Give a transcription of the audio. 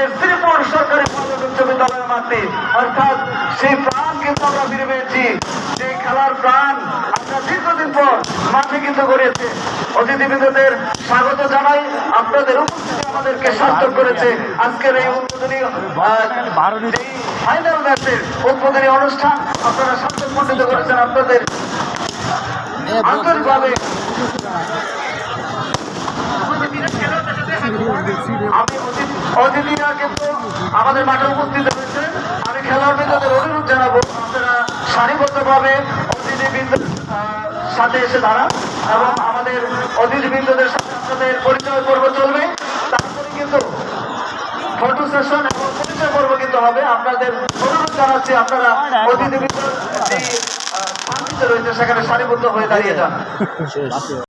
আমাদের শ্রীপুর সরকারি প্রাথমিক উচ্চ বিদ্যালয়ের মাঠে, অর্থাৎ সেই প্রাণ কিন্তু আমরা ফিরে পেয়েছি। সেই খেলার প্রাণ আমরা দীর্ঘদিন পর মাঠে কিন্তু গড়িয়েছে। অতিথিবৃন্দদের স্বাগত জানাই, আপনাদের উপস্থিতি আমাদেরকে সার্থক করেছে। আজকের এই উদ্বোধনী ফাইনাল ম্যাচের উদ্বোধনী অনুষ্ঠান আপনারা সার্থক মণ্ডিত করেছেন। আপনাদের আন্তরিকভাবে অতিথিরা কিন্তু আমাদের মাঠে উপস্থিত হয়েছে। আমি খেলোয়াড়দের অনুরোধ জানাবো, আপনারা সারিবদ্ধভাবে অতিথিবৃন্দের সাথে এসে দাঁড়ান এবং আমাদের অতিথিবৃন্দদের সাথে আপনাদের পরিচয় পর্ব চলবে। তারপরে কিন্তু ফটো সেশন এবং পরিচয় পর্ব কিন্তু হবে। আপনাদের অনুরোধ জানাচ্ছি, আপনারা অতিথিবৃন্দ যে রয়েছে সেখানে সারিবদ্ধ হয়ে দাঁড়িয়ে যান।